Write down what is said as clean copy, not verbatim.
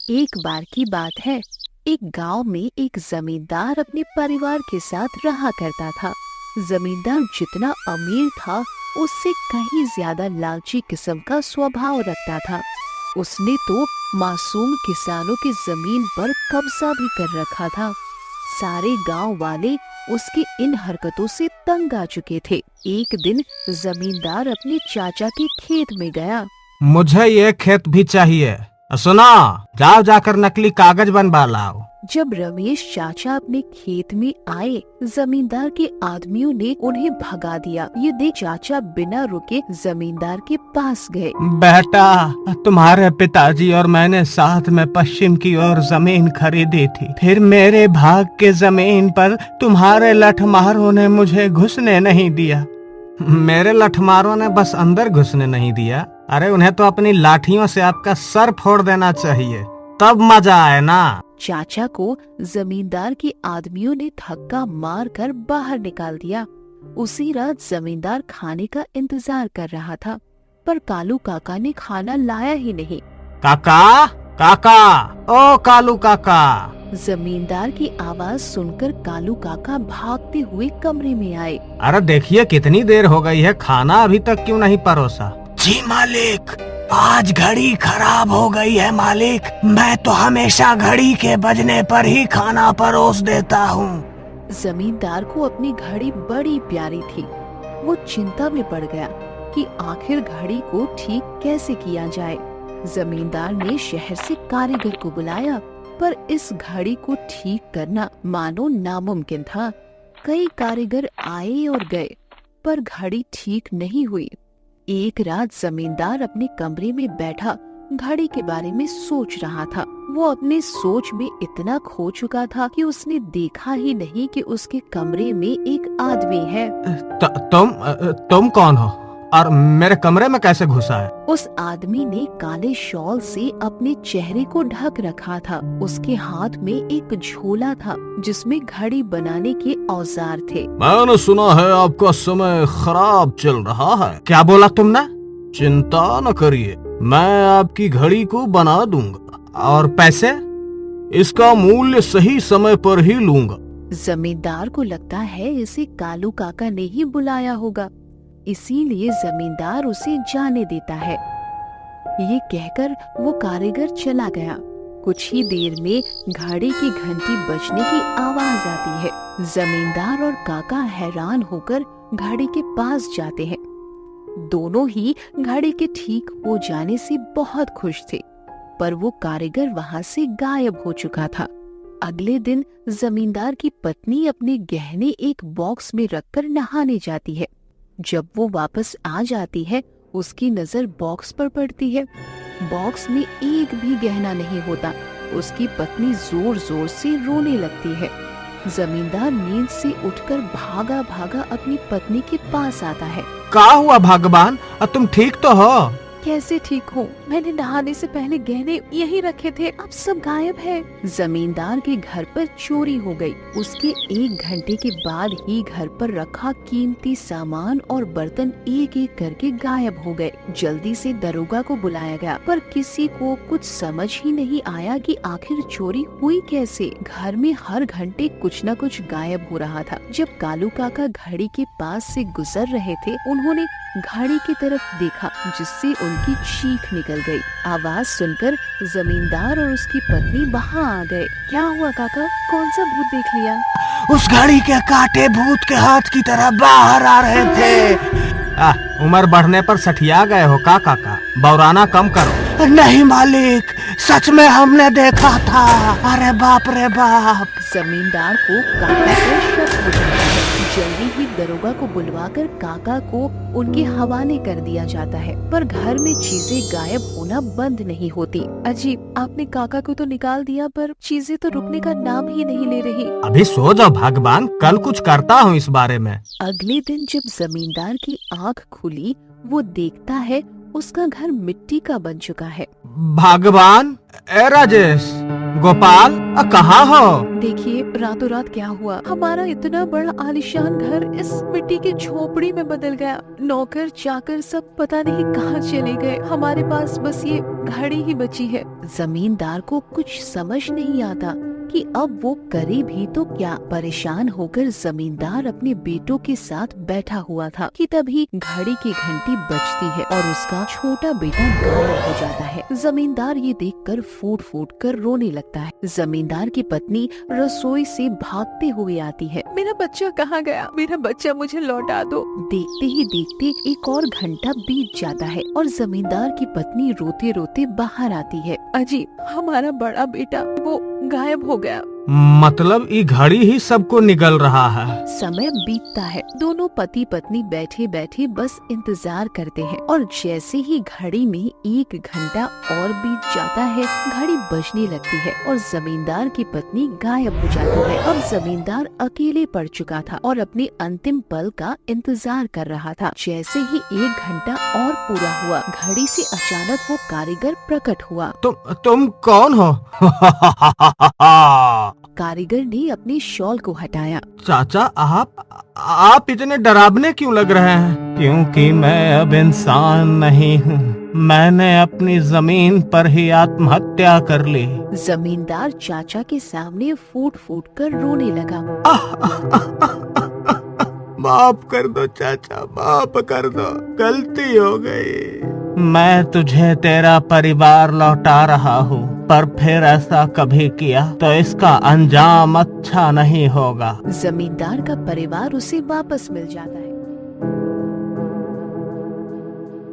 एक बार की बात है। एक गांव में एक जमींदार अपने परिवार के साथ रहा करता था। जमींदार जितना अमीर था, उससे कहीं ज्यादा लालची किस्म का स्वभाव रखता था। उसने तो मासूम किसानों की जमीन पर कब्जा भी कर रखा था। सारे गांव वाले उसकी इन हरकतों से तंग आ चुके थे। एक दिन जमींदार अपने चाचा के खेत में गया। मुझे ये खेत भी चाहिए। सुनो, जाओ जाकर नकली कागज बनवा लाओ। जब रमेश चाचा अपने खेत में आए, जमींदार के आदमियों ने उन्हें भगा दिया। ये देख चाचा बिना रुके जमींदार के पास गए। बेटा, तुम्हारे पिताजी और मैंने साथ में पश्चिम की ओर जमीन खरीदी थी। फिर मेरे भाग के जमीन पर तुम्हारे लठमारों ने मुझे घुसने नहीं दिया। मेरे लठमारों ने बस अंदर घुसने नहीं दिया। अरे उन्हें तो अपनी लाठियों से आपका सर फोड़ देना चाहिए, तब मजा आए ना। चाचा को जमींदार के आदमियों ने धक्का मार कर बाहर निकाल दिया। उसी रात जमींदार खाने का इंतजार कर रहा था, पर कालू काका ने खाना लाया ही नहीं। काका, काका, ओ कालू काका। जमींदार की आवाज सुनकर कालू काका भागते हुए कमरे में आए। अरे देखिए, कितनी देर हो गई है, खाना अभी तक क्यों नहीं परोसा? जी मालिक, आज घड़ी खराब हो गई है मालिक। मैं तो हमेशा घड़ी के बजने पर ही खाना परोस देता हूँ। जमींदार को अपनी घड़ी बड़ी प्यारी थी। वो चिंता में पड़ गया कि आखिर घड़ी को ठीक कैसे किया जाए। जमींदार ने शहर से कारीगर को बुलाया, पर इस घड़ी को ठीक करना मानो नामुमकिन था। कई कारीगर आए और गए, पर घड़ी ठीक नहीं हुई। एक रात जमींदार अपने कमरे में बैठा घड़ी के बारे में सोच रहा था। वो अपने सोच में इतना खो चुका था कि उसने देखा ही नहीं कि उसके कमरे में एक आदमी है। तुम कौन हो और मेरे कमरे में कैसे घुसा है? उस आदमी ने काले शॉल से अपने चेहरे को ढक रखा था। उसके हाथ में एक झोला था जिसमें घड़ी बनाने के औजार थे। मैंने सुना है आपका समय खराब चल रहा है। क्या बोला तुमने? चिंता न करिए, मैं आपकी घड़ी को बना दूंगा और पैसे, इसका मूल्य सही समय पर ही लूंगा। जमींदार को लगता है इसे कालू काका ने ही बुलाया होगा, इसीलिए जमींदार उसे जाने देता है। ये कहकर वो कारीगर चला गया। कुछ ही देर में घड़ी की घंटी बजने की आवाज आती है। जमींदार और काका हैरान होकर घड़ी के पास जाते हैं। दोनों ही घड़ी के ठीक हो जाने से बहुत खुश थे, पर वो कारीगर वहाँ से गायब हो चुका था। अगले दिन जमींदार की पत्नी अपने गहने एक बॉक्स में रखकर नहाने जाती है। जब वो वापस आ जाती है, उसकी नजर बॉक्स पर पड़ती है। बॉक्स में एक भी गहना नहीं होता। उसकी पत्नी जोर जोर से रोने लगती है। जमींदार नींद से उठकर भागा भागा अपनी पत्नी के पास आता है। क्या हुआ भगवान, तुम ठीक तो हो? कैसे ठीक हूँ? मैंने नहाने से पहले गहने यही रखे थे, अब सब गायब है। जमींदार के घर पर चोरी हो गई। उसके 1 घंटे के बाद ही घर पर रखा कीमती सामान और बर्तन एक एक करके गायब हो गए। जल्दी से दरोगा को बुलाया गया, पर किसी को कुछ समझ ही नहीं आया कि आखिर चोरी हुई कैसे। घर में हर घंटे कुछ न कुछ गायब हो रहा था। जब कालू काका घड़ी के पास से गुजर रहे थे, उन्होंने घड़ी की तरफ देखा, जिससे उनकी चीख निकल गई। आवाज सुनकर जमींदार और उसकी पत्नी वहाँ आ गए। क्या हुआ काका, कौन सा भूत देख लिया? उस घड़ी के कांटे भूत के हाथ की तरह बाहर आ रहे थे। उम्र बढ़ने पर सठिया गए हो का काका? बौराना कम करो। नहीं मालिक, सच में हमने देखा था। अरे बाप रे बाप। जमींदार को काका पर शक हो जाता है। जल्दी ही दरोगा को बुलवाकर काका को उनके हवाले कर दिया जाता है, पर घर में चीजें गायब होना बंद नहीं होती। अजीब, आपने काका को तो निकाल दिया, पर चीजें तो रुकने का नाम ही नहीं ले रही। अभी सो जाओ भगवान, कल कुछ करता हूँ इस बारे में। अगले दिन जब जमींदार की आँख खुली, वो देखता है उसका घर मिट्टी का बन चुका है। भगवान, ए राजेश, गोपाल, कहाँ हो? देखिए रातों रात क्या हुआ, हमारा इतना बड़ा आलीशान घर इस मिट्टी की झोपड़ी में बदल गया। नौकर चाकर सब पता नहीं कहाँ चले गए, हमारे पास बस ये घड़ी ही बची है। जमींदार को कुछ समझ नहीं आता कि अब वो करे भी तो क्या। परेशान होकर जमींदार अपने बेटों के साथ बैठा हुआ था कि तभी घड़ी की घंटी बजती है और उसका छोटा बेटा गायब हो जाता है। जमींदार ये देखकर फूट फूट कर रोने लगता है। जमींदार की पत्नी रसोई से भागते हुए आती है। मेरा बच्चा कहाँ गया, मेरा बच्चा मुझे लौटा दो। देखते ही देखते एक और घंटा बीत जाता है और जमींदार की पत्नी रोते रोते बाहर आती है। अजी, हमारा बड़ा बेटा वो गायब हो गया। मतलब ये घड़ी ही सबको निगल रहा है। समय बीतता है, दोनों पति पत्नी बैठे बैठे बस इंतजार करते हैं और जैसे ही घड़ी में एक घंटा और बीत जाता है, घड़ी बजने लगती है और जमींदार की पत्नी गायब हो जाती है। अब जमींदार अकेले पड़ चुका था और अपने अंतिम पल का इंतजार कर रहा था। जैसे ही एक घंटा और पूरा हुआ, घड़ी से अचानक वो कारीगर प्रकट हुआ। तुम कौन हो? कारीगर ने अपने शॉल को हटाया। चाचा, आप इतने डरावने क्यों लग रहे हैं? क्योंकि मैं अब इंसान नहीं हूँ। मैंने अपनी जमीन पर ही आत्महत्या कर ली। जमींदार चाचा के सामने फूट फूट कर रोने लगा। माफ कर दो चाचा, माफ कर दो, गलती हो गई। मैं तुझे तेरा परिवार लौटा रहा हूँ, पर फिर ऐसा कभी किया तो इसका अंजाम अच्छा नहीं होगा। जमींदार का परिवार उसे वापस मिल जाता है।